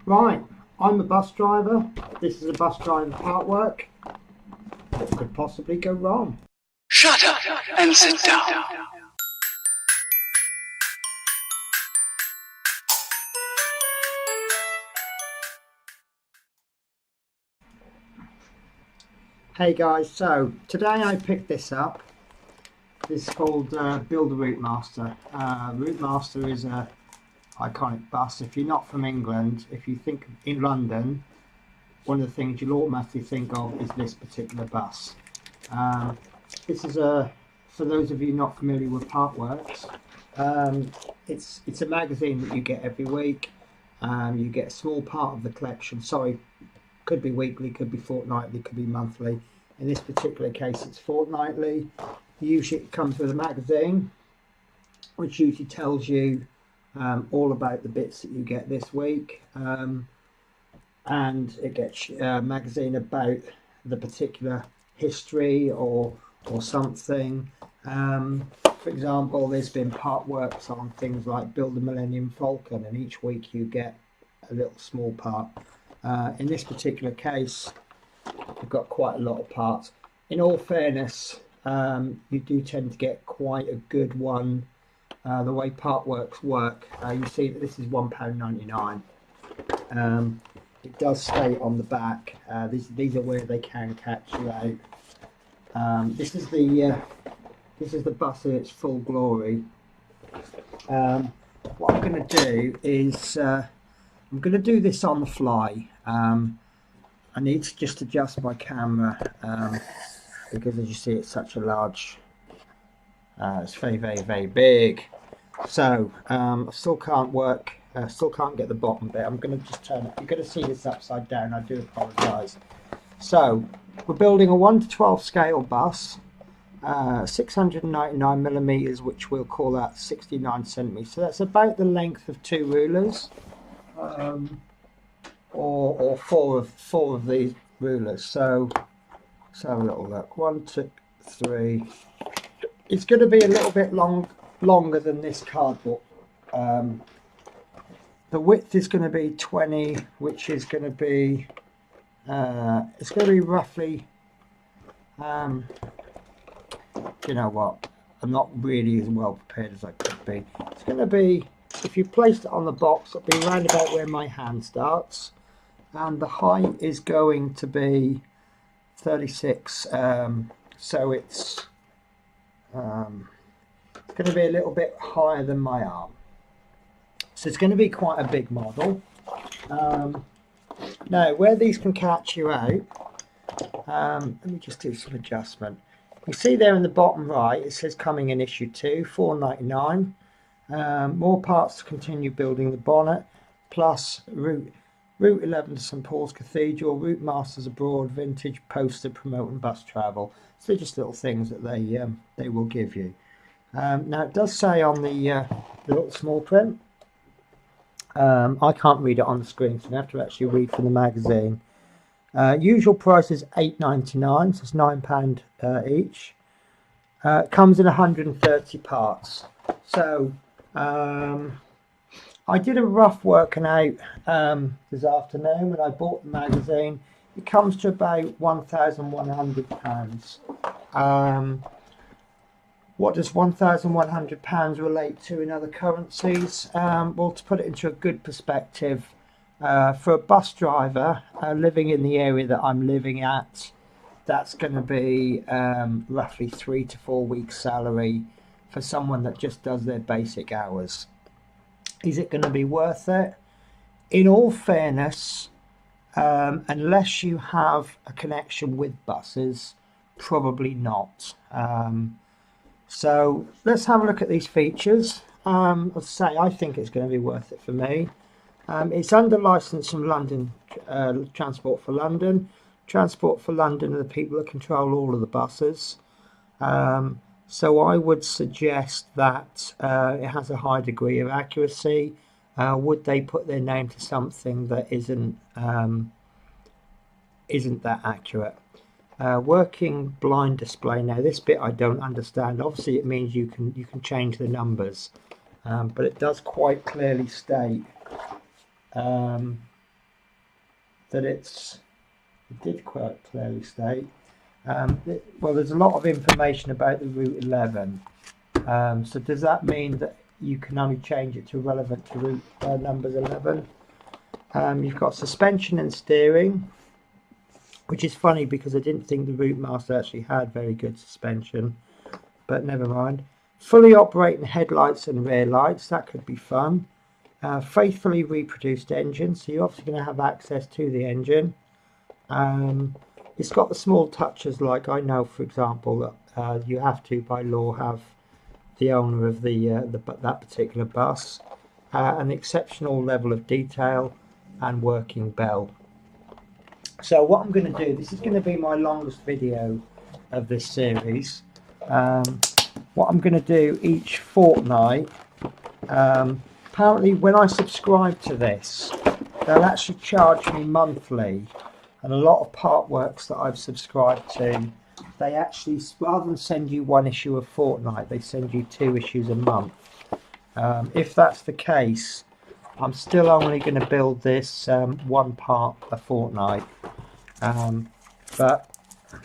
Right, I'm a bus driver. This is a bus driver partwork. What could possibly go wrong? Shut up and sit down. Hey guys, so today I picked this up. This is called Build a Routemasters. Routemasters is a iconic bus. If you're not from England, if you think in London, one of the things you'll automatically think of is this particular bus. This is for those of you not familiar with Partworks, it's a magazine that you get every week. You get a small part of the collection. Sorry, could be weekly, could be fortnightly, could be monthly. In this particular case, it's fortnightly. Usually it comes with a magazine, which usually tells you all about the bits that you get this week. And it gets a magazine about the particular history or something. For example, there's been part works on things like Build the Millennium Falcon, and each week you get a little small part. In this particular case, we've got quite a lot of parts. In all fairness, you do tend to get quite a good one. The way Partworks work, you see that this is £1.99. It does state on the back. These are where they can catch you out. This is the bus in its full glory. What I'm going to do is I'm going to do this on the fly. I need to just adjust my camera because, as you see, it's such a large. It's very, very, very big. So I still can't work. Still can't get the bottom bit. I'm going to just turn it. You're going to see this upside down. I do apologise. So we're building a 1 to 12 scale bus, 699 millimeters, which we'll call that 69 centimeters. So that's about the length of 2 rulers, or four of these rulers. So let's have a little look. 1, 2, 3. It's going to be a little bit longer than this cardboard. The width is going to be 20, which is going to be it's going to be roughly, you know what, I'm not really as well prepared as I could be. It's going to be, if you placed it on the box, it'll be around about where my hand starts, and the height is going to be 36, so it's going to be a little bit higher than my arm. So it's going to be quite a big model. Now, where these can catch you out, let me just do some adjustment. You see there in the bottom right, it says coming in issue 2, £4.99. More parts to continue building the bonnet, plus Route 11 to St Paul's Cathedral, Routemasters abroad, vintage poster promoting bus travel. So they're just little things that they will give you. Now, it does say on the little small print, I can't read it on the screen, so you have to actually read from the magazine. Usual price is £8.99, so it's £9 each. Comes in 130 parts. So I did a rough working out this afternoon when I bought the magazine. It comes to about £1,100. What does £1,100 relate to in other currencies? Well, to put it into a good perspective, for a bus driver living in the area that I'm living at, that's going to be roughly 3 to 4 weeks' salary for someone that just does their basic hours. Is it going to be worth it? In all fairness, unless you have a connection with buses, probably not. So let's have a look at these features. I'll say I think it's going to be worth it for me. It's under license from London, Transport for London. Transport for London are the people that control all of the buses. So I would suggest that it has a high degree of accuracy. Would they put their name to something that isn't that accurate? Working blind display. Now this bit I don't understand. Obviously it means you can change the numbers, but it does quite clearly state that it did quite clearly state. Well, there's a lot of information about the Route 11. So does that mean that you can only change it to relevant to route numbers 11? You've got suspension and steering, which is funny because I didn't think the Routemaster actually had very good suspension, but never mind. Fully operating headlights and rear lights, that could be fun. Faithfully reproduced engine, so you're obviously going to have access to the engine. It's got the small touches, like I know, for example, that you have to, by law, have the owner of that particular bus, an exceptional level of detail and working bell. So what I'm going to do, this is going to be my longest video of this series. What I'm going to do each fortnight, apparently when I subscribe to this, they'll actually charge me monthly. And a lot of partworks that I've subscribed to, they actually, rather than send you one issue a fortnight, they send you 2 issues a month. If that's the case, I'm still only going to build this 1 part a fortnight. But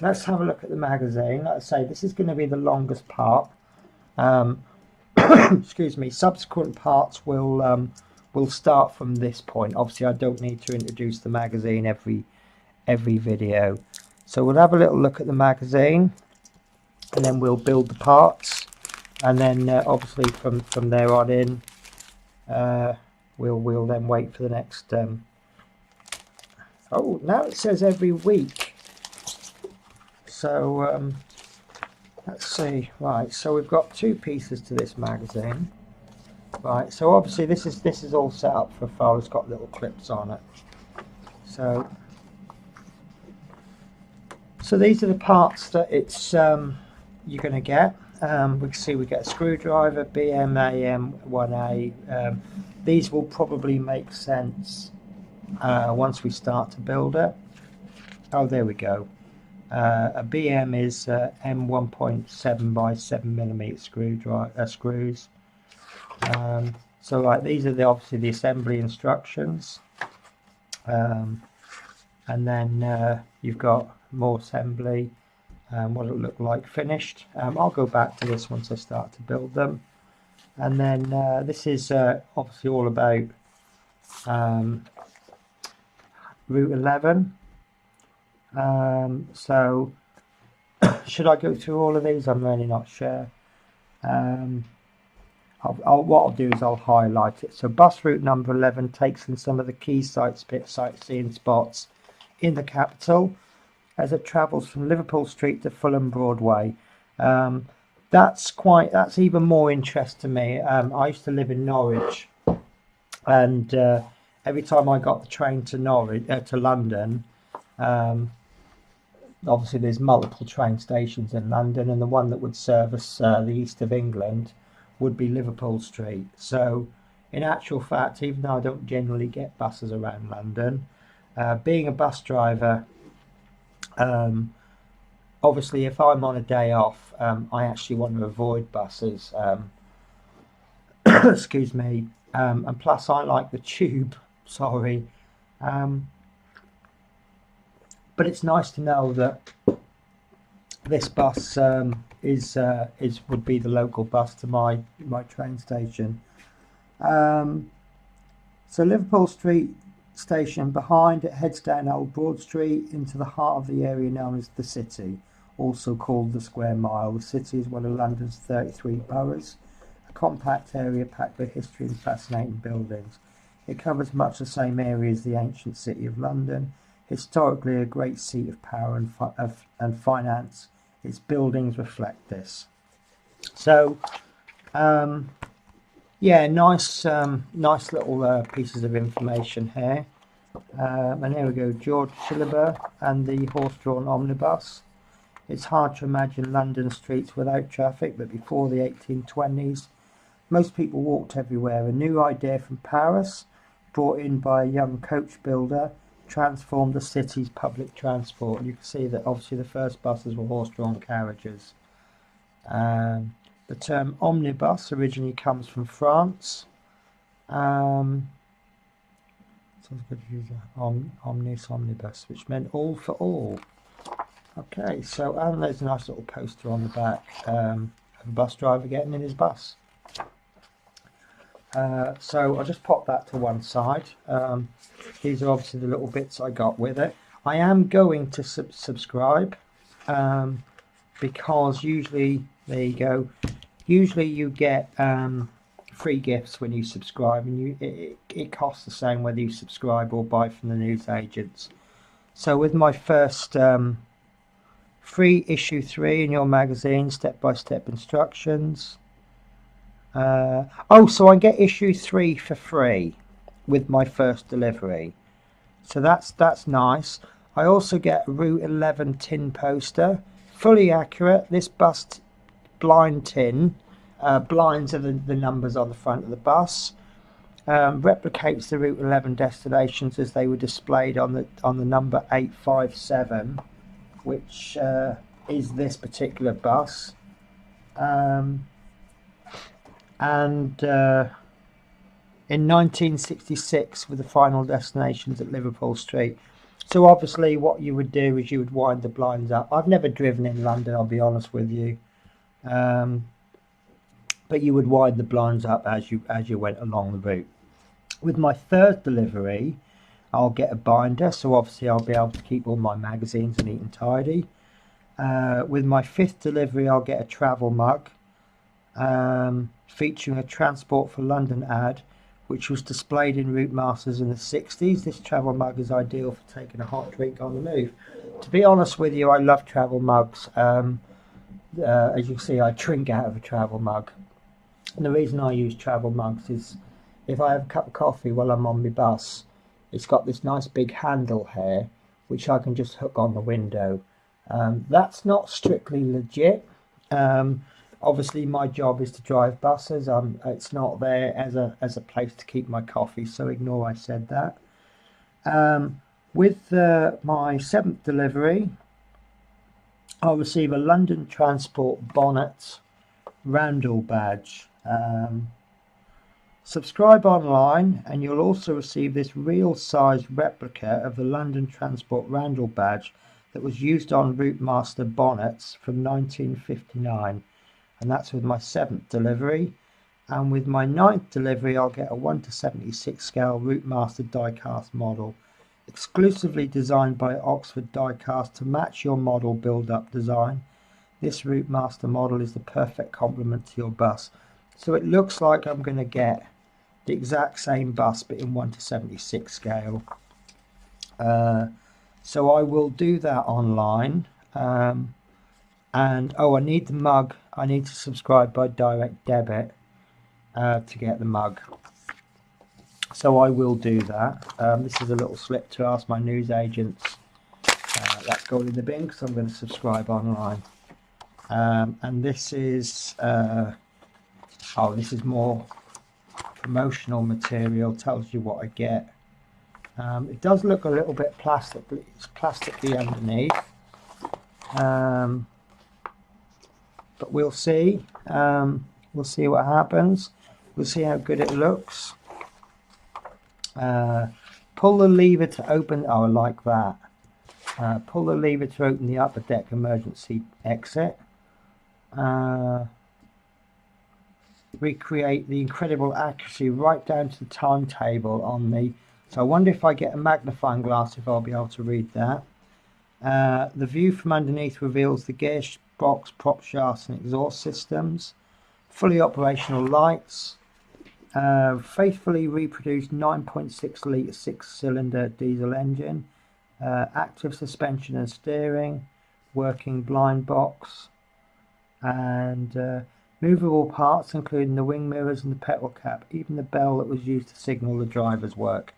let's have a look at the magazine. Like I say, this is going to be the longest part. Excuse me. Subsequent parts will start from this point. Obviously, I don't need to introduce the magazine every video. So we'll have a little look at the magazine, and then we'll build the parts, and then obviously from there on in, we'll then wait for the next. Oh, now it says every week. So let's see. Right, so we've got 2 pieces to this magazine. Right, so obviously this is all set up for a file. It's got little clips on it. So these are the parts that it's you're going to get. We can see we get a screwdriver, BM, AM, 1A. These will probably make sense once we start to build it. Oh, there we go. A BM is M1.7 by 7mm screws. So like these are obviously the assembly instructions, and then you've got more assembly, what it'll look like finished. I'll go back to this once I start to build them. And then this is obviously all about Route 11. So should I go through all of these? I'm really not sure. What I'll do is I'll highlight it. So bus route number 11 takes in some of the key sightseeing spots in the capital as it travels from Liverpool Street to Fulham Broadway. That's even more interest to me. I used to live in Norwich, and every time I got the train to London, obviously there's multiple train stations in London, and the one that would service the east of England would be Liverpool Street. So in actual fact, even though I don't generally get buses around London, being a bus driver, obviously if I'm on a day off, I actually want to avoid buses. Excuse me. And plus I like the tube, sorry. But it's nice to know that this bus would be the local bus to my train station. So Liverpool Street station, behind it heads down Old Broad Street into the heart of the area known as the City, also called the Square Mile. The City is one of London's 33 boroughs, a compact area packed with history and fascinating buildings. It covers much the same area as the ancient city of London, historically a great seat of power and finance. Its buildings reflect this. So yeah, nice little pieces of information here. And here we go, George Chiliber and the horse-drawn omnibus. It's hard to imagine London streets without traffic, but before the 1820s, most people walked everywhere. A new idea from Paris, brought in by a young coach builder, transformed the city's public transport. And you can see that obviously the first buses were horse-drawn carriages. The term omnibus originally comes from France. Sounds good to use omnis omnibus, which meant all for all. Okay, so and there's a nice little poster on the back of a bus driver getting in his bus. So I'll just pop that to one side. These are obviously the little bits I got with it. I am going to subscribe because usually, there you go, usually you get free gifts when you subscribe, and it costs the same whether you subscribe or buy from the news agents. So with my first free issue 3 in your magazine, step-by-step instructions. Oh, so I get issue 3 for free with my first delivery. So that's nice. I also get a Route 11 tin poster, fully accurate. This bus blind tin, blinds are the numbers on the front of the bus. Replicates the Route 11 destinations as they were displayed on the number 857, which is this particular bus. And in 1966 with the final destinations at Liverpool Street. So obviously what you would do is you would wind the blinds up. I've never driven in London, I'll be honest with you, but you would wind the blinds up as you went along the route. With my third delivery, I'll get a binder, so obviously I'll be able to keep all my magazines neat and tidy. With my fifth delivery, I'll get a travel mug featuring a Transport for London ad, which was displayed in Routemasters in the 60s. This travel mug is ideal for taking a hot drink on the move. To be honest with you, I love travel mugs. As you can see, I drink out of a travel mug. And the reason I use travel mugs is if I have a cup of coffee while I'm on my bus, it's got this nice big handle here, which I can just hook on the window. That's not strictly legit. Obviously, my job is to drive buses. It's not there as a place to keep my coffee, so ignore I said that. With my 7th delivery, I'll receive a London Transport bonnet Randall badge. Subscribe online and you'll also receive this real size replica of the London Transport Randall badge that was used on Routemaster bonnets from 1959. And that's with my 7th delivery. And with my 9th delivery, I'll get a 1:76 scale Routemaster diecast model, exclusively designed by Oxford Diecast to match your model build-up design. This Routemaster model is the perfect complement to your bus. So it looks like I'm going to get the exact same bus but in 1:76 scale. So I will do that online. And oh, I need the mug. I need to subscribe by direct debit to get the mug. So I will do that. This is a little slip to ask my news agents. That's going in the bin because I'm going to subscribe online. And this is this is more promotional material. Tells you what I get. It does look a little bit plastic, but it's plasticky underneath. But we'll see. We'll see what happens. We'll see how good it looks. Pull the lever to open. Oh, I like that. Pull the lever to open the upper deck emergency exit. Recreate the incredible accuracy right down to the timetable on the. So I wonder if I get a magnifying glass if I'll be able to read that. The view from underneath reveals the gearbox, prop shafts and exhaust systems. Fully operational lights. Faithfully reproduced 9.6 litre 6-cylinder diesel engine. Active suspension and steering. Working blind box. And movable parts including the wing mirrors and the petrol cap. Even the bell that was used to signal the driver's work.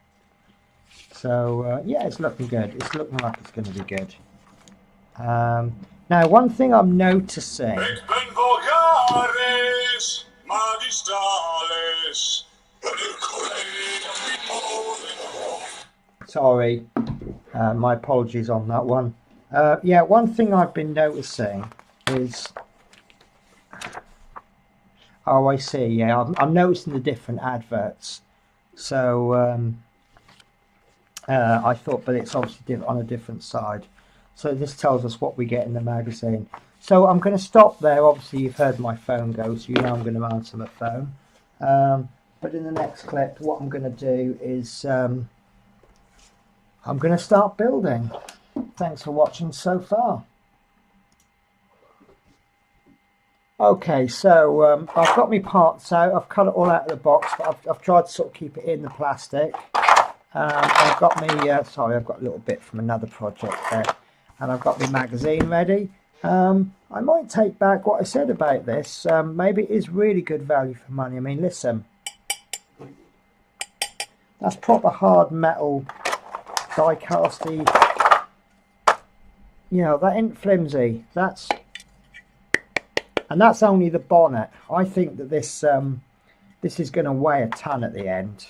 So yeah, it's looking good. It's looking like it's going to be good. Now, one thing I'm noticing. Sorry, my apologies on that one. Yeah, one thing I've been noticing is. Oh, I see. Yeah, I'm noticing the different adverts. So I thought, but it's obviously on a different side. So this tells us what we get in the magazine. So I'm going to stop there. Obviously, you've heard my phone go, so you know I'm going to answer my phone. But in the next clip, what I'm going to do is I'm going to start building. Thanks for watching so far. Okay, so I've got my parts out. I've cut it all out of the box, but I've tried to sort of keep it in the plastic. I've got me, sorry, I've got a little bit from another project there. And I've got my magazine ready. I might take back what I said about this. Maybe it is really good value for money. I mean, listen. That's proper hard metal, die-casty. You know, that ain't flimsy. And that's only the bonnet. I think that this is going to weigh a ton at the end.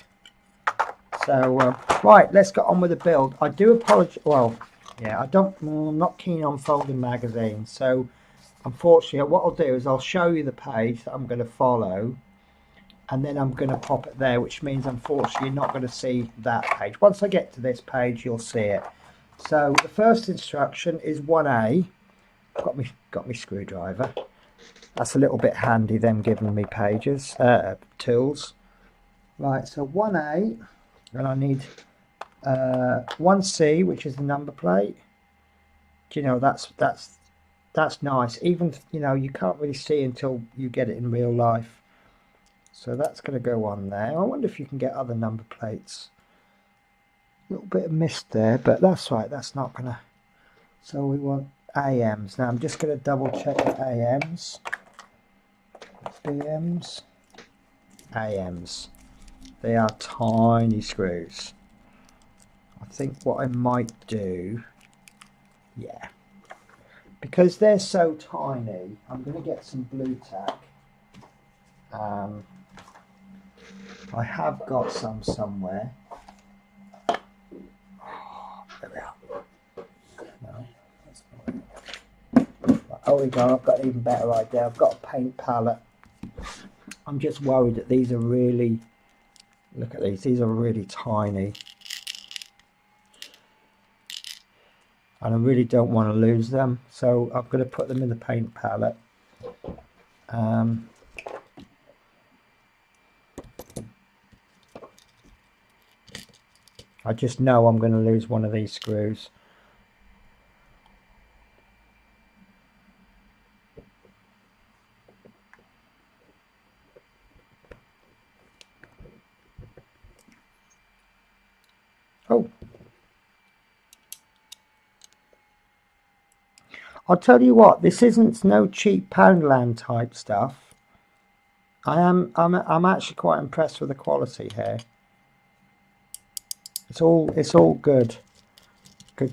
So right, let's get on with the build. I do apologize. Well, yeah, I'm not keen on folding magazines. So unfortunately, what I'll do is I'll show you the page that I'm going to follow, and then I'm going to pop it there, which means unfortunately you're not going to see that page. Once I get to this page, you'll see it. So the first instruction is 1A. Got me screwdriver. That's a little bit handy, them giving me pages, tools. Right, so 1A, and I need 1C, which is the number plate. Do you know, that's nice. Even, you know, you can't really see until you get it in real life. So that's going to go on there. I wonder if you can get other number plates. A little bit of mist there, but that's right, that's not going to... So we want AMs. Now I'm just going to double check the AMs. BMs, AMs. They are tiny screws. I think what I might do, yeah, because they're so tiny, I'm going to get some blue tack. I have got some somewhere. Oh, there we are. No, that's not it. Oh, we go. I've got an even better idea. I've got a paint palette. I'm just worried that these are really, look at these are really tiny. And I really don't want to lose them. So I'm going to put them in the paint palette. I just know I'm going to lose one of these screws. Oh, I'll tell you what, this isn't no cheap Poundland type stuff. I'm actually quite impressed with the quality here. It's all good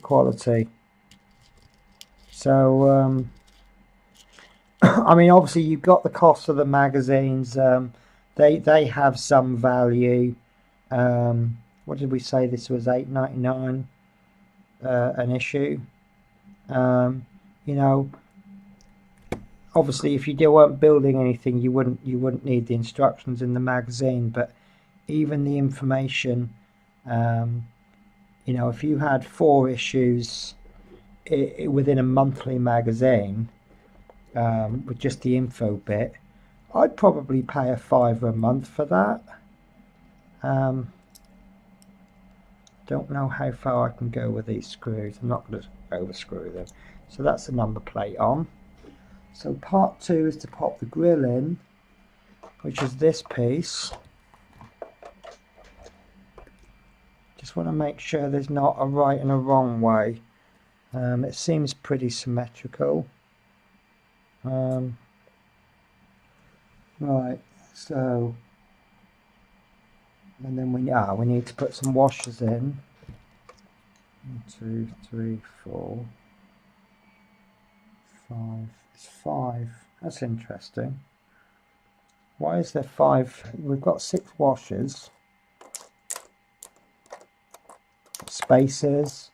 quality. So I mean, obviously you've got the cost of the magazines. They have some value. What did we say? This was $8.99 an issue. You know, obviously if you weren't building anything, you wouldn't need the instructions in the magazine. But even the information, you know, if you had 4 issues within a monthly magazine, with just the info bit, I'd probably pay a £5 a month for that. Don't know how far I can go with these screws. I'm not going to overscrew them. So that's the number plate on. So part 2 is to pop the grill in, which is this piece. Just want to make sure there's not a right and a wrong way. It seems pretty symmetrical. Right, so, and then we need to put some washers in. 1, 2, 3, 4, 5. It's 5. That's interesting. Why is there 5? We've got 6 washers. Spacers.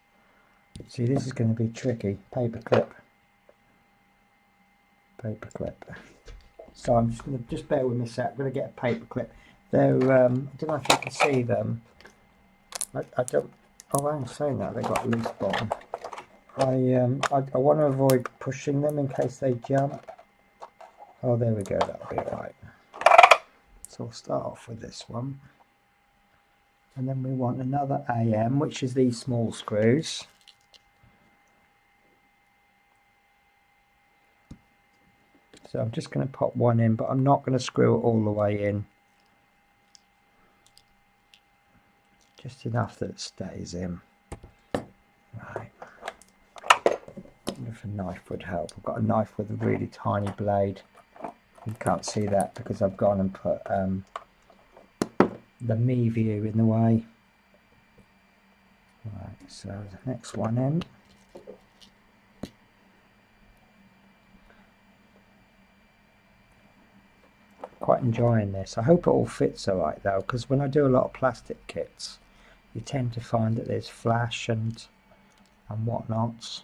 See, this is going to be tricky. Paperclip. So I'm just going to bear with me a sec. I'm going to get a paperclip. They're I don't know if you can see them. I don't. Oh, I'm saying that they got a loose bottom. I want to avoid pushing them in case they jump. Oh, there we go, that'll be alright. So we'll start off with this one. And then we want another AM, which is these small screws. So I'm just going to pop one in, but I'm not going to screw it all the way in. Just enough that it stays in. Right. I wonder if a knife would help. I've got a knife with a really tiny blade. You can't see that because I've gone and put the me view in the way. Right, so the next one in. Quite enjoying this. I hope it all fits alright though, because when I do a lot of plastic kits, you tend to find that there's flash and whatnots.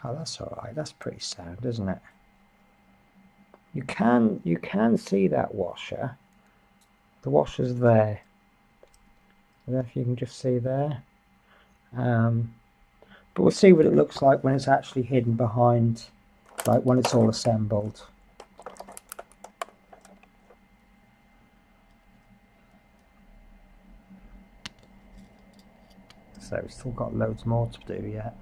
Oh, that's alright. That's pretty sound, isn't it? You can see that washer. The washer's there. I don't know if you can just see there. But we'll see what it looks like when it's actually hidden behind, like when it's all assembled. So we've still got loads more to do yet.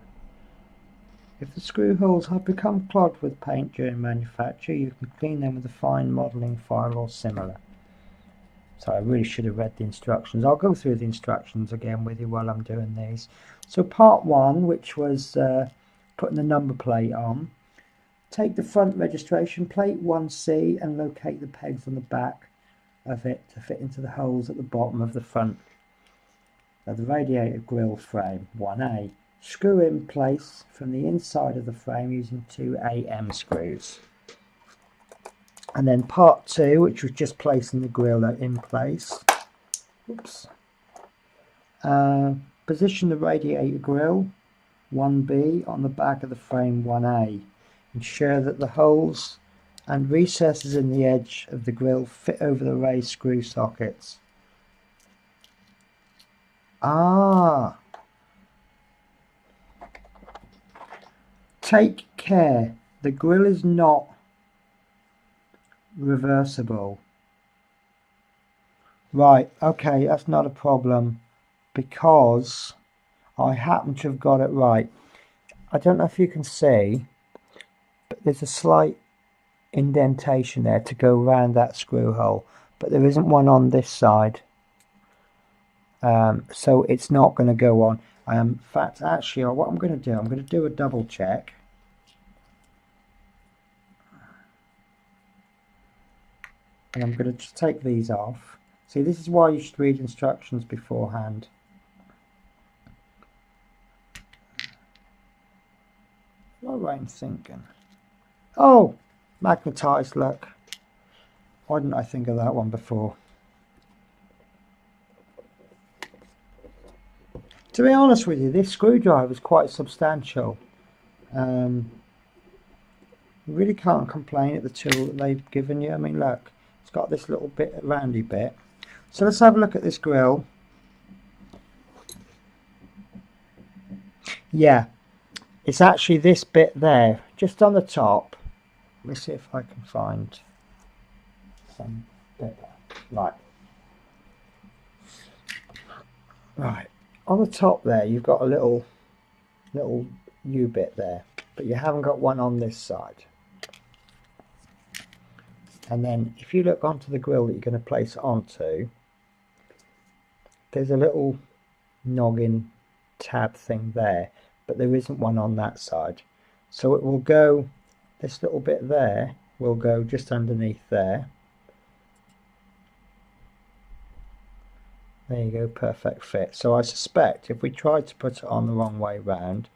If the screw holes have become clogged with paint during manufacture, you can clean them with a fine modelling file or similar. So I really should have read the instructions. I'll go through the instructions again with you while I'm doing these. So part one, which was putting the number plate on. Take the front registration plate 1C and locate the pegs on the back of it to fit into the holes at the bottom of the front of the radiator grille frame 1A. Screw in place from the inside of the frame using 2 AM screws. And then part 2, which was just placing the grille in place. Oops. Position the radiator grille 1B on the back of the frame 1A. Ensure that the holes and recesses in the edge of the grille fit over the raised screw sockets. Ah! Take care, the grille is not reversible. Right, okay, that's not a problem because I happen to have got it right. I don't know if you can see, but there's a slight indentation there to go around that screw hole, but there isn't one on this side. So it's not going to go on. In fact, actually, what I'm going to do a double check. And I'm going to just take these off. See, this is why you should read instructions beforehand. What am I thinking? Oh, magnetised, look. Why didn't I think of that one before? To be honest with you, this screwdriver is quite substantial. You really can't complain at the tool that they've given you. I mean, look, it's got this little bit, roundy bit. So let's have a look at this grill. Yeah, it's actually this bit there, just on the top. Let's see if I can find some bit. Right. Right. On the top there, you've got a little U-bit there, but you haven't got one on this side. And then if you look onto the grill that you're going to place it onto, there's a little noggin tab thing there, but there isn't one on that side. So it will go, this little bit there will go just underneath there. There you go, perfect fit. So I suspect if we tried to put it on the wrong way round,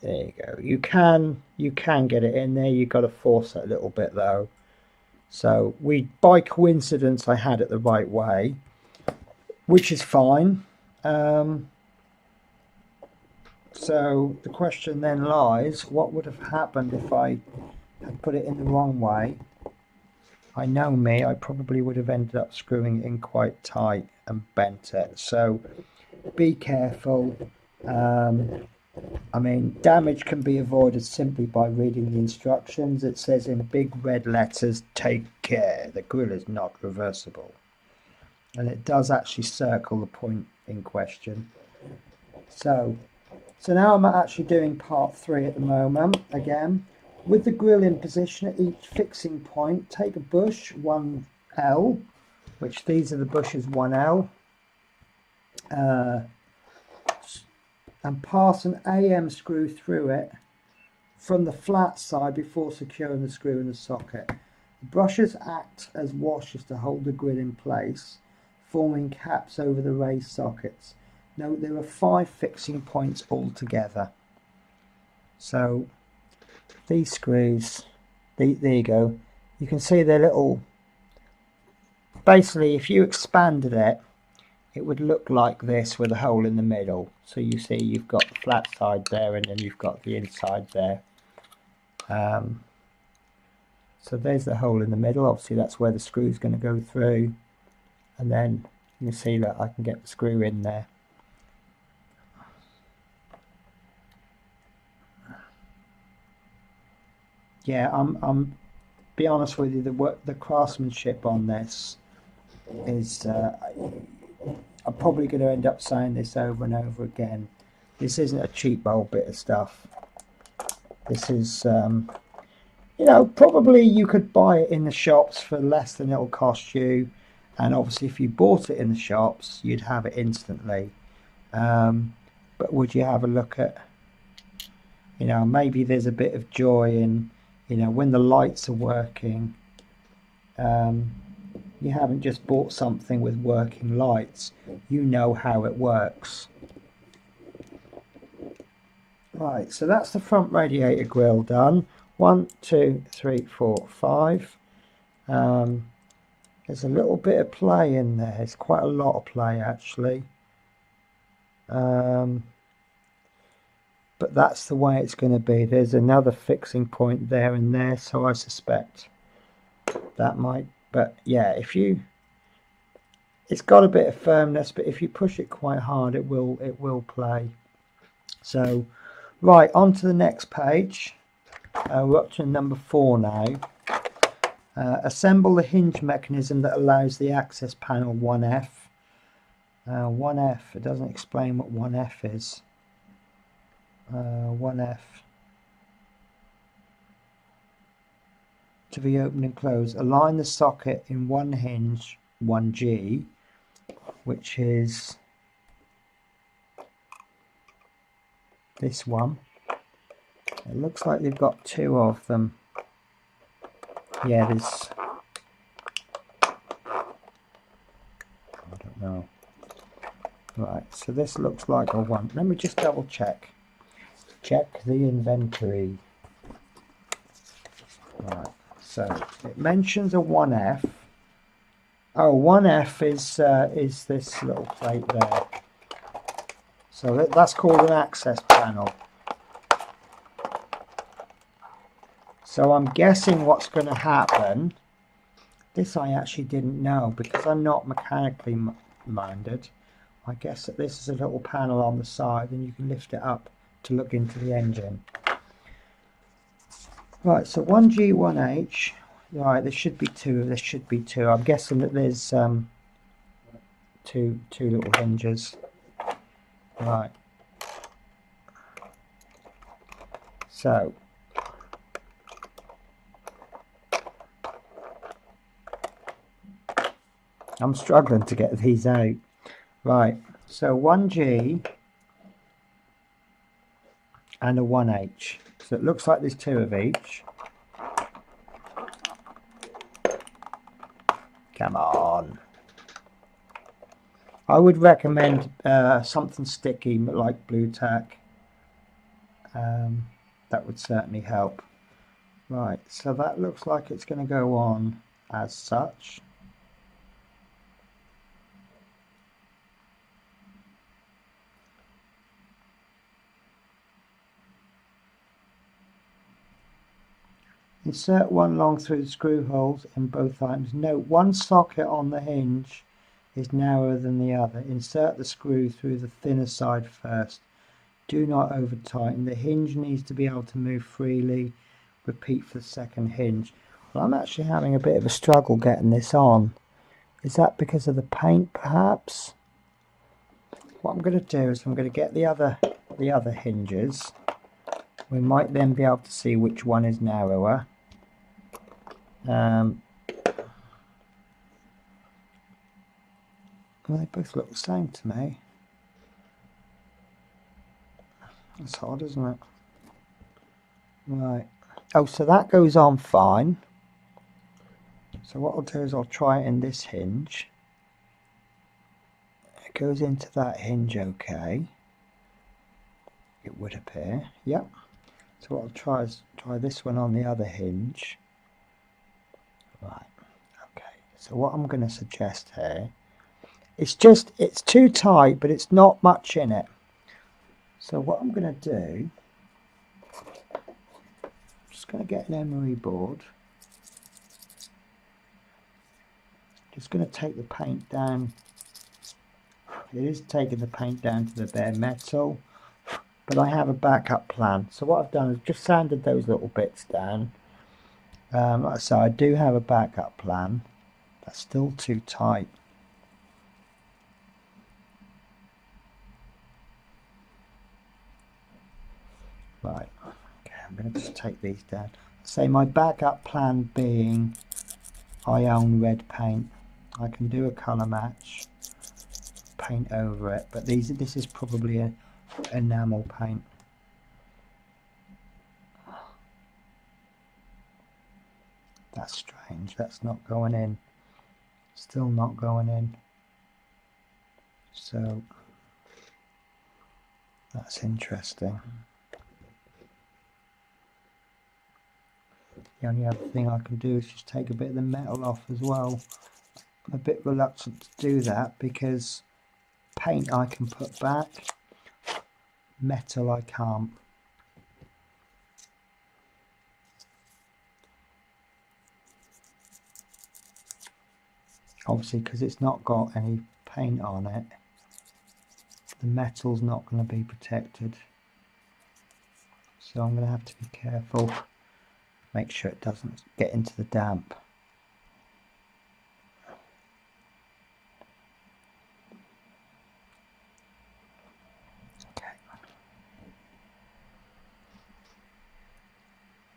there you go. You can get it in there. You've got to force it a little bit though. So by coincidence, I had it the right way, which is fine. So the question then lies, what would have happened if I had put it in the wrong way? I know me, I probably would have ended up screwing it in quite tight and bent it. So be careful. I mean, damage can be avoided simply by reading the instructions. It says in big red letters, take care, the grill is not reversible. And it does actually circle the point in question. So now I'm actually doing part 3 at the moment. Again, with the grill in position at each fixing point, take a bush 1L, which these are the bushes 1L, and pass an AM screw through it from the flat side before securing the screw in the socket. The brushes act as washers to hold the grill in place, forming caps over the raised sockets. Note there are 5 fixing points altogether. So these screws, there you go. You can see they're little. Basically, if you expanded it, it would look like this with a hole in the middle. So you see you've got the flat side there and then you've got the inside there. So there's the hole in the middle. Obviously that's where the screw is going to go through. And then you can see that I can get the screw in there. Yeah, I'm be honest with you, the craftsmanship on this is I'm probably going to end up saying this over and over again. This isn't a cheap old bit of stuff. This is you know, probably you could buy it in the shops for less than it'll cost you, and obviously if you bought it in the shops you'd have it instantly, but would you have a look at, you know, maybe there's a bit of joy in, you know, when the lights are working, you haven't just bought something with working lights, you know how it works. Right, so that's the front radiator grille done. 1, 2, 3, 4, 5. There's a little bit of play in there. It's quite a lot of play actually. But that's the way it's going to be. There's another fixing point there and there, so I suspect that might, but yeah, if you, it's got a bit of firmness, but if you push it quite hard it will play. So right, on to the next page. We're up to number 4 now. Assemble the hinge mechanism that allows the access panel 1F. 1F, it doesn't explain what 1F is. 1F. To be opened and closed. Align the socket in one hinge 1G, which is this one. It looks like they've got 2 of them. Yeah, there's, I don't know. Right, so this looks like a 1. Let me just double check. Check the inventory. Right, so it mentions a 1F. Oh, 1F is this little plate there. So that's called an access panel. So I'm guessing what's going to happen, this I actually didn't know because I'm not mechanically minded. I guess that this is a little panel on the side and you can lift it up to look into the engine. Right, so 1G, 1H. Right, there should be 2. There should be 2. I'm guessing that there's two little hinges. Right. So I'm struggling to get these out. Right, so 1G and a 1H. So it looks like there's 2 of each. Come on. I would recommend something sticky like blue tack. That would certainly help. Right, so that looks like it's going to go on as such. Insert one long through the screw holes in both items. Note, one socket on the hinge is narrower than the other. Insert the screw through the thinner side first. Do not over tighten. The hinge needs to be able to move freely. Repeat for the second hinge. Well, I'm actually having a bit of a struggle getting this on. Is that because of the paint, perhaps? What I'm going to do is I'm going to get the other hinges. We might then be able to see which one is narrower. Well, they both look the same to me. That's odd, isn't it? Right. Oh, so that goes on fine. So what I'll do is I'll try it in this hinge. It goes into that hinge okay. It would appear. Yep. So what I'll try is try this one on the other hinge. Right. Okay. So what I'm going to suggest here, it's too tight, but it's not much in it. So what I'm going to do, I'm just going to get an emery board. Just going to take the paint down. It is taking the paint down to the bare metal, but I have a backup plan. So what I've done is just sanded those little bits down. Like I say, I do have a backup plan. That's still too tight. Right, okay, I'm going to just take these down. Say my backup plan being I own red paint. I can do a colour match, paint over it, but this is probably a enamel paint. That's strange, that's not going in. Still not going in. So that's interesting. The only other thing I can do is just take a bit of the metal off as well. I'm a bit reluctant to do that because paint I can put back, metal I can't. Obviously, because it's not got any paint on it, the metal's not going to be protected. So I'm going to have to be careful, make sure it doesn't get into the damp. Okay.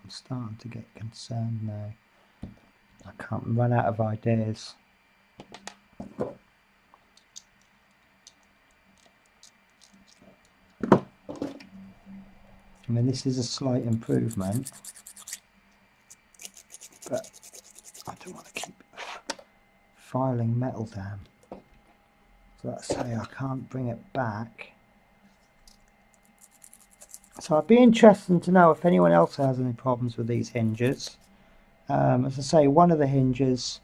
I'm starting to get concerned now. I can't run out of ideas. I mean, this is a slight improvement, but I don't want to keep filing metal down. So let's say I can't bring it back. So I'd be interested to know if anyone else has any problems with these hinges. As I say, one of the hinges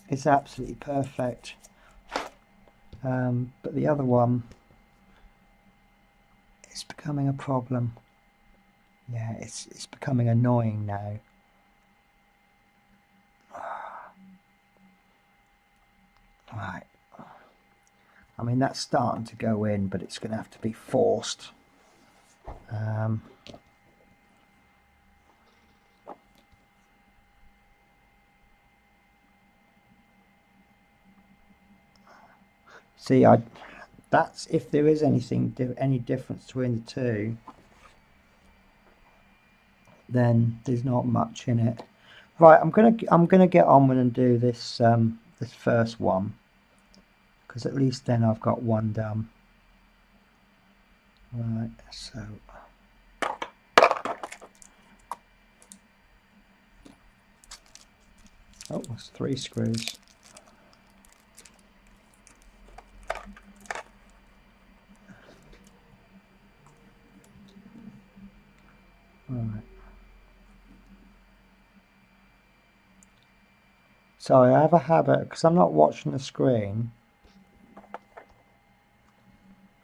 is absolutely perfect, but the other one is becoming a problem. Yeah, it's becoming annoying now. Right. I mean, that's starting to go in, but it's going to have to be forced. See, that's if there is any difference between the two, then there's not much in it. Right, I'm gonna get on with and do this this first one, because at least then I've got one done. Right, so oh, that's 3 screws. Right. Sorry, I have a habit, because I'm not watching the screen,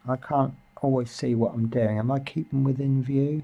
I can't always see what I'm doing. Am I keeping within view?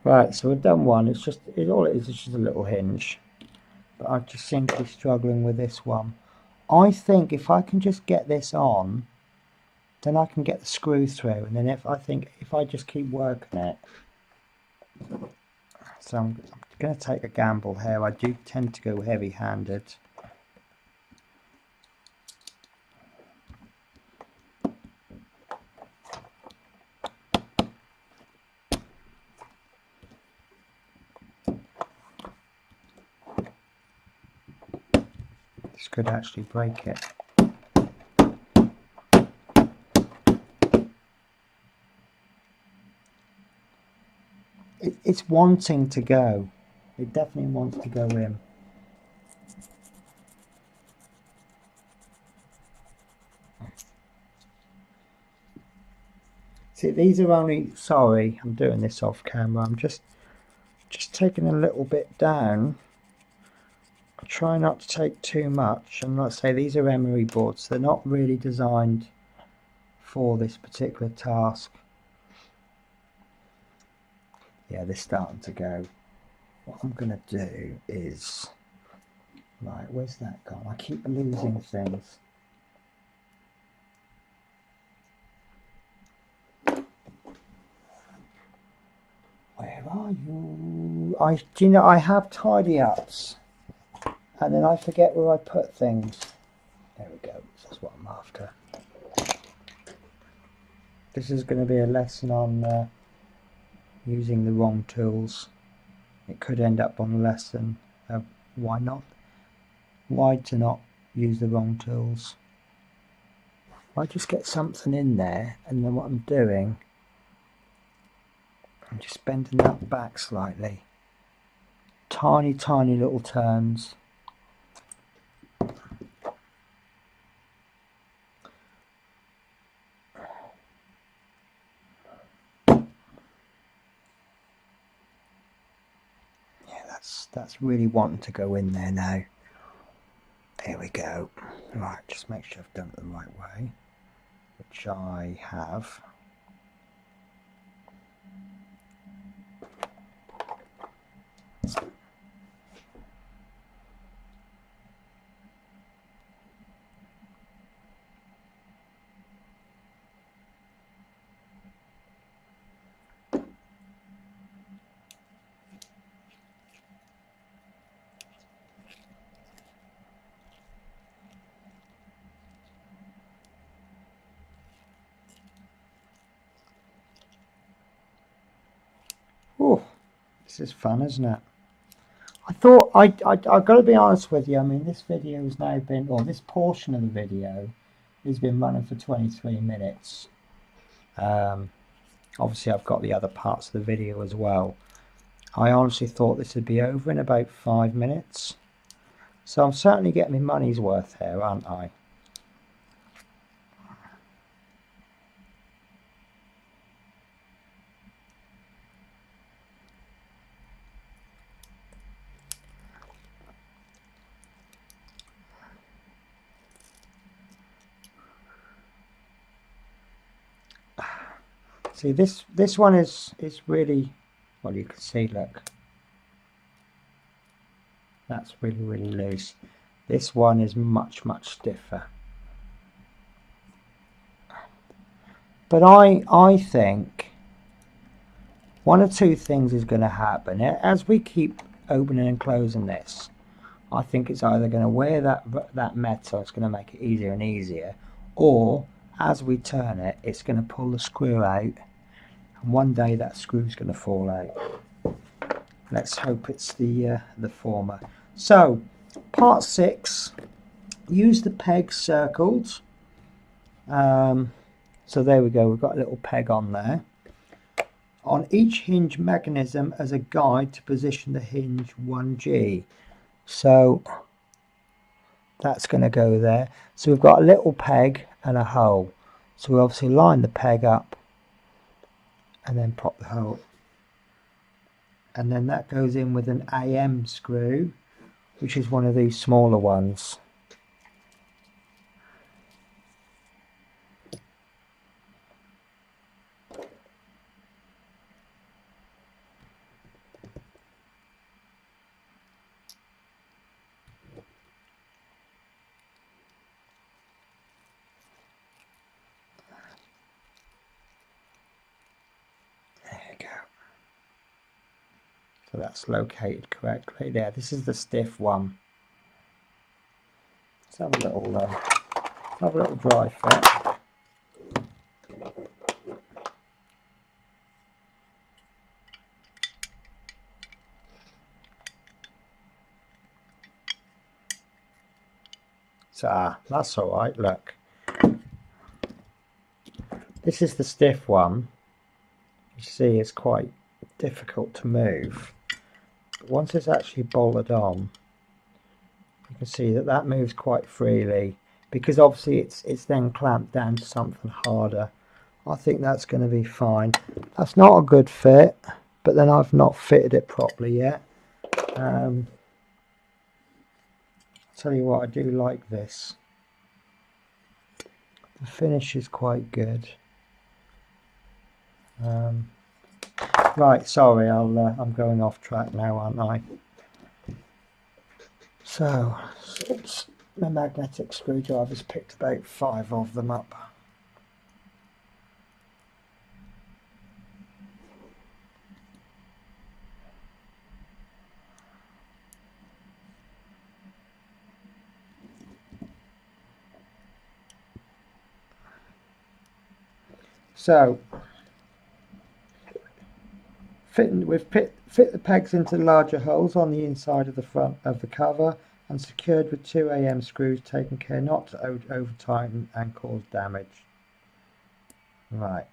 Right, so we've done one. All it is just a little hinge. But I just seem to be struggling with this one. I think if I can just get this on, then I can get the screw through, and then if I just keep working it. So I'm going to take a gamble here. I do tend to go heavy-handed. This could actually break it. It's wanting to go. It definitely wants to go in. See, these are only, sorry, I'm doing this off camera. I'm just taking a little bit down. I try not to take too much. And like I say, these are emery boards. They're not really designed for this particular task. Yeah, they're starting to go. What I'm going to do is, right, where's that gone? I keep losing things. Where are you? Do you know, I have tidy ups, and then I forget where I put things. There we go. That's what I'm after. This is going to be a lesson on using the wrong tools. It could end up on a lesson of why to not use the wrong tools. I just get something in there, and then what I'm doing, I'm just bending that back slightly. Tiny little turns. That's really wanting to go in there now. There we go. Right, just make sure I've done it the right way, which I have. Oh, this is fun, isn't it? I thought I've got to be honest with you. I mean, this video has now been, or this portion of the video has been running for 23 minutes. Obviously, I've got the other parts of the video as well. I honestly thought this would be over in about 5 minutes. So I'm certainly getting my money's worth here, aren't I? See, this one is really, well, you can see, look, that's really loose. This one is much stiffer. But I think one of two things is going to happen as we keep opening and closing this. I think it's either going to wear that metal, it's going to make it easier and easier, or as we turn it, it's going to pull the screw out. And one day that screw's going to fall out. Let's hope it's the former. So, part 6, use the peg circled. So there we go, we've got a little peg on there. On each hinge mechanism as a guide to position the hinge 1G. So, that's going to go there. So we've got a little peg and a hole. So we obviously line the peg up and then pop the hole, and then that goes in with an AM screw, which is one of these smaller ones. So that's located correctly there. This is the stiff one. Let's have a little dry fit. So that's all right. Look, this is the stiff one. You see, it's quite difficult to move. But once it's actually bolted on, you can see that that moves quite freely, because obviously it's then clamped down to something harder. I think that's going to be fine. That's not a good fit, but then I've not fitted it properly yet. I'll tell you what, I do like this. The finish is quite good. Right, sorry, I'm going off track now, aren't I? So, my magnetic screwdrivers, picked about 5 of them up. So, we've fit the pegs into larger holes on the inside of the front of the cover and secured with 2 AM screws, taking care not to over tighten and cause damage. Right.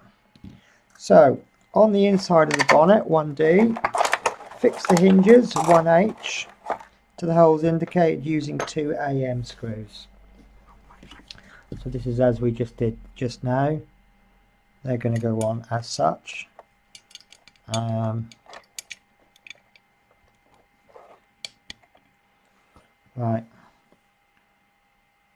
So, on the inside of the bonnet, 1D, fix the hinges, 1H, to the holes indicated using 2 AM screws. So this is as we just did just now. They're going to go on as such. Right.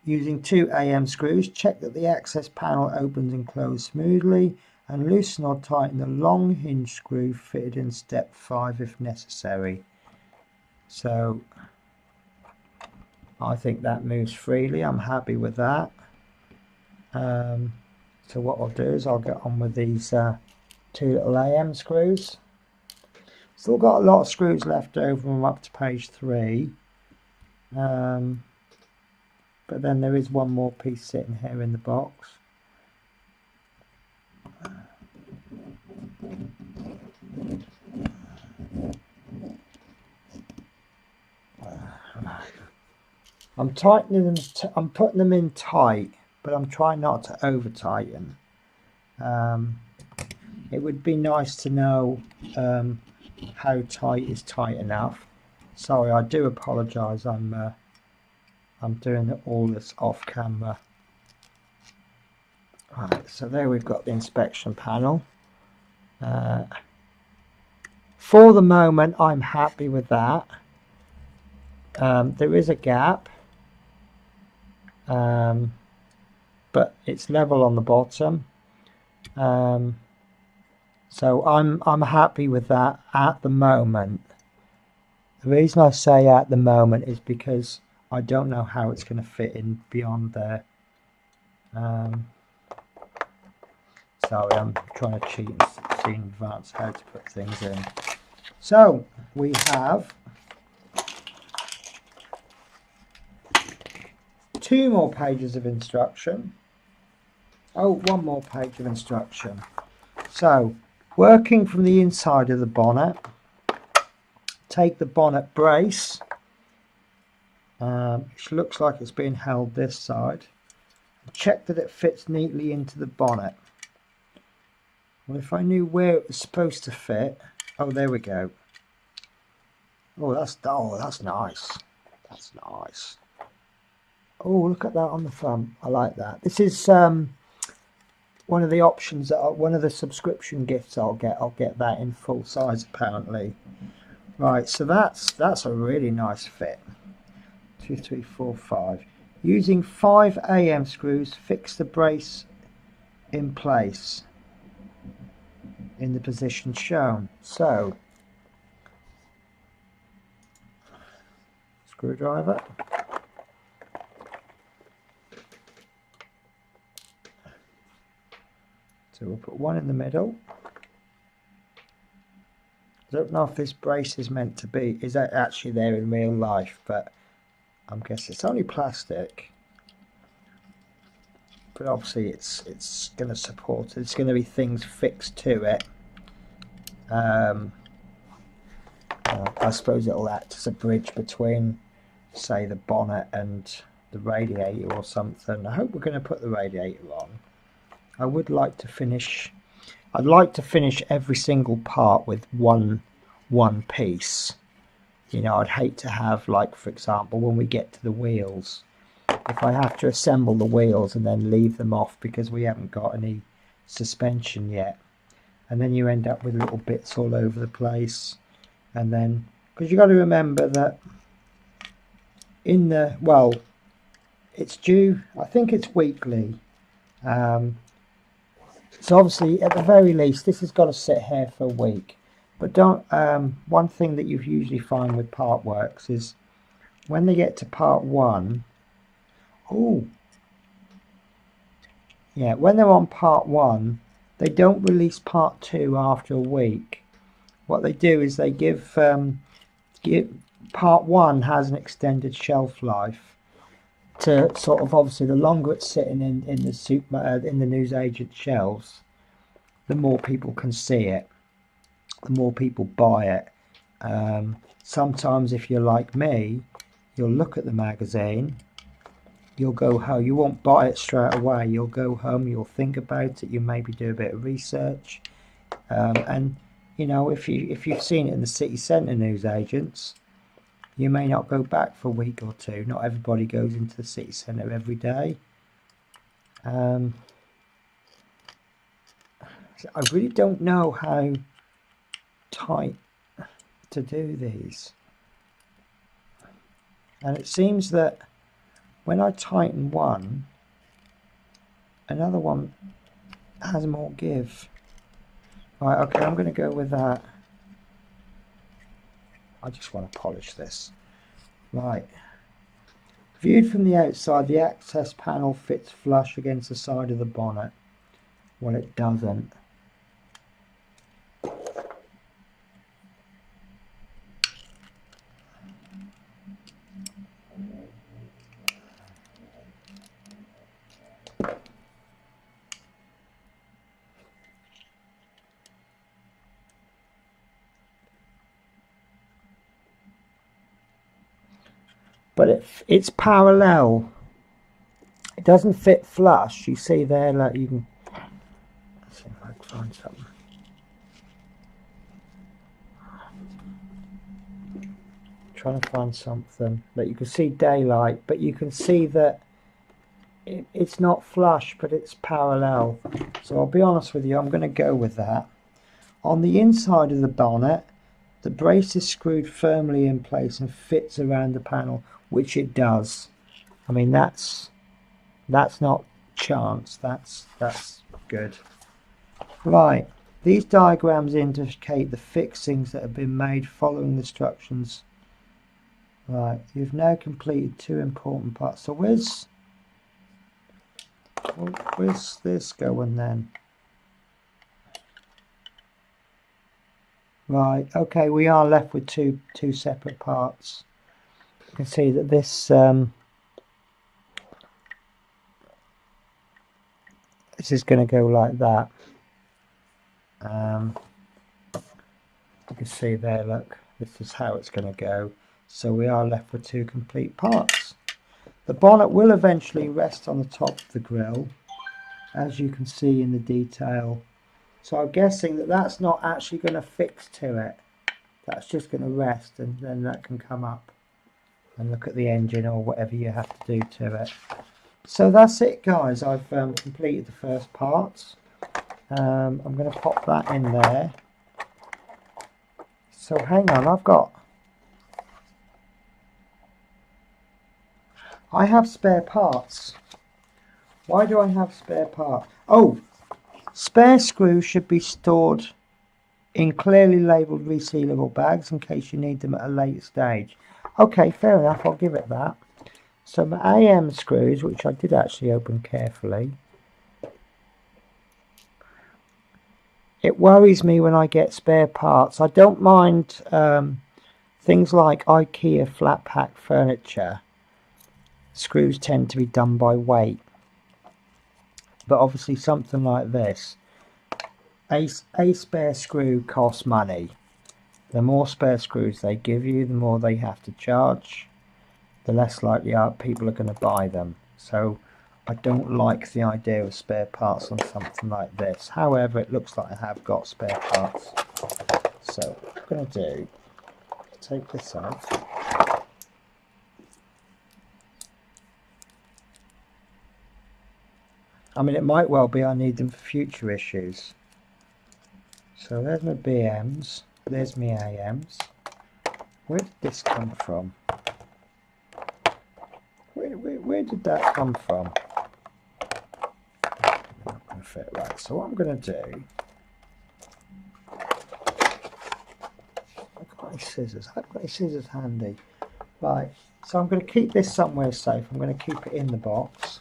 Using 2 AM screws, check that the access panel opens and closes smoothly, and loosen or tighten the long hinge screw fitted in step 5 if necessary. So I think that moves freely. I'm happy with that. So what I'll do is I'll get on with these 2 little AM screws. Still got a lot of screws left over from up to page 3. But then there is one more piece sitting here in the box. I'm tightening them, I'm putting them in tight, but I'm trying not to over tighten. It would be nice to know how tight is tight enough. Sorry, I do apologise. I'm doing all this off camera. Right, so there we've got the inspection panel. For the moment, I'm happy with that. There is a gap, but it's level on the bottom. So I'm happy with that at the moment. The reason I say at the moment is because I don't know how it's going to fit in beyond there. Sorry, I'm trying to cheat and see in advance how to put things in. So we have 2 more pages of instruction. Oh, 1 more page of instruction. So, working from the inside of the bonnet, take the bonnet brace, which looks like it's being held this side. Check that it fits neatly into the bonnet. Well, if I knew where it was supposed to fit, oh, there we go. Oh, that's nice. That's nice. Oh, look at that on the front. I like that. This is one of the options that one of the subscription gifts I'll get. I'll get that in full size apparently. Right, so that's a really nice fit. 2, 3, 4, 5. Using 5 AM screws, fix the brace in place in the position shown. So, screwdriver. So we'll put one in the middle. I don't know if this brace is meant to be, is that actually there in real life, but I'm guessing it's only plastic. But obviously it's going to support it. It's going to be things fixed to it. I suppose it'll act as a bridge between, say, the bonnet and the radiator or something. I hope we're going to put the radiator on. I would like to finish, I'd like to finish every single part with one piece. You know, I'd hate to have, like, for example, when we get to the wheels, if I have to assemble the wheels and then leave them off because we haven't got any suspension yet, and then you end up with little bits all over the place. And then, because you've got to remember that in the, well, it's due, I think it's weekly. So obviously, at the very least, this has got to sit here for a week. But don't, one thing that you usually find with part works is when they get to part 1, when they're on part 1, they don't release part 2 after a week. What they do is they give part 1 has an extended shelf life to sort of, obviously the longer it's sitting in the newsagent shelves, the more people can see it, the more people buy it. Sometimes if you're like me, you'll look at the magazine, you'll go home, you won't buy it straight away, you'll go home, you'll think about it, you maybe do a bit of research, and you know, if you've seen it in the city centre newsagents, you may not go back for a week or two. Not everybody goes into the city centre every day. I really don't know how tight to do these. And it seems that when I tighten one, another one has more give. Right, okay, I'm going to go with that. I just want to polish this. Right. Viewed from the outside, the access panel fits flush against the side of the bonnet. Well, it doesn't. But it's parallel. It doesn't fit flush. You see there, like you can. Let's see if I can find something. Trying to find something that you can see daylight, but you can see that it's not flush, but it's parallel. So I'll be honest with you, I'm going to go with that. On the inside of the bonnet, the brace is screwed firmly in place and fits around the panel, which it does. I mean, that's not chance. That's good. Right. These diagrams indicate the fixings that have been made following the instructions. Right. You've now completed 2 important parts. So where's this going then? Right. Okay. We are left with two separate parts. You can see that this this is going to go like that. You can see there, look, this is how it's going to go. So we are left with 2 complete parts. The bonnet will eventually rest on the top of the grille, as you can see in the detail. So I'm guessing that that's not actually going to fix to it. That's just going to rest, and then that can come up and look at the engine or whatever you have to do to it. So that's it, guys. I've completed the first parts. I'm going to pop that in there. So hang on, I have spare parts. Why do I have spare parts? Oh, spare screws should be stored in clearly labelled resealable bags in case you need them at a later stage. Okay, fair enough, I'll give it that. So my AM screws, which I did actually open carefully. it worries me when I get spare parts. I don't mind things like IKEA flat pack furniture. Screws tend to be done by weight, but obviously something like this, a spare screw costs money. The more spare screws they give you, the more they have to charge, the less likely are people are going to buy them. So I don't like the idea of spare parts on something like this. However, it looks like I have got spare parts. So what I'm going to do, take this off. I mean, it might well be I need them for future issues. So there's my BMs, there's my AMs. Where did this come from? Where did that come from? Not going to fit right. So what I'm going to do, I've got my scissors. I've got my scissors handy. Right. So I'm going to keep this somewhere safe. I'm going to keep it in the box.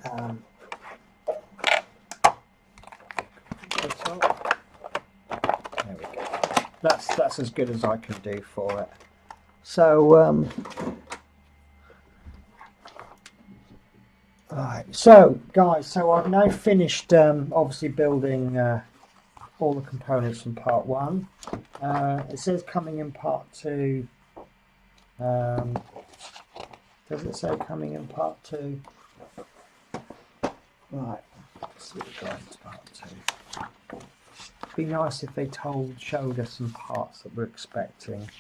There we go. That's as good as I can do for it. So right, so guys, so I've now finished obviously building all the components from part 1. It says coming in part 2. Does it say coming in part 2? Right, let's see what we've got in part 2. It'd be nice if they showed us some parts that we're expecting.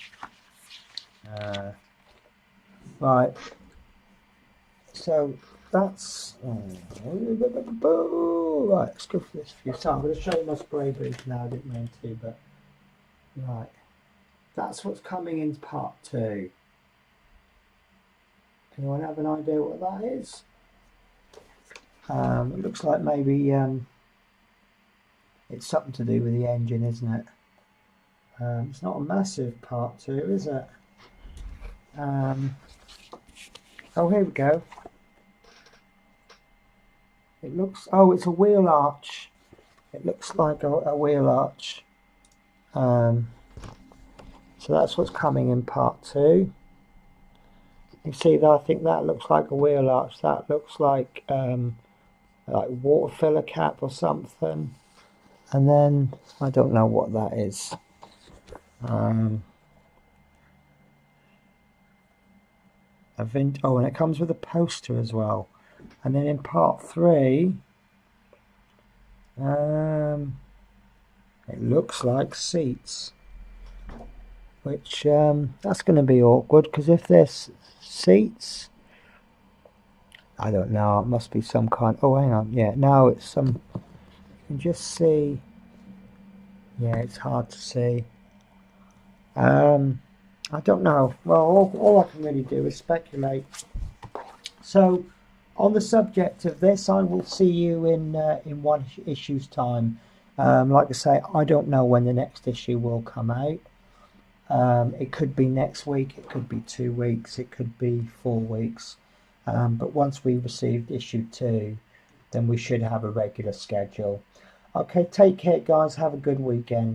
Right, so that's right. Let's go for this view. So I'm going to show you my spray booth now. I didn't mean to, but right, that's what's coming in part 2. Anyone have an idea what that is? It looks like maybe it's something to do with the engine, isn't it? It's not a massive part 2, is it? Oh, here we go. It looks, oh, it's a wheel arch. It looks like a wheel arch. So that's what's coming in part 2. You see that? I think that looks like a wheel arch. That looks like water filler cap or something. And then I don't know what that is. Oh, and it comes with a poster as well. And then in part 3, it looks like seats, which that's going to be awkward, because if there's seats, I don't know, it must be some kind. Oh, hang on, yeah, now it's some. You can just see. Yeah, it's hard to see. I don't know. Well, all I can really do is speculate. So, on the subject of this, I will see you in 1 issue's time. Like I say, I don't know when the next issue will come out. It could be next week, it could be 2 weeks, it could be 4 weeks. But once we received issue 2, then we should have a regular schedule. Okay, take care, guys. Have a good weekend.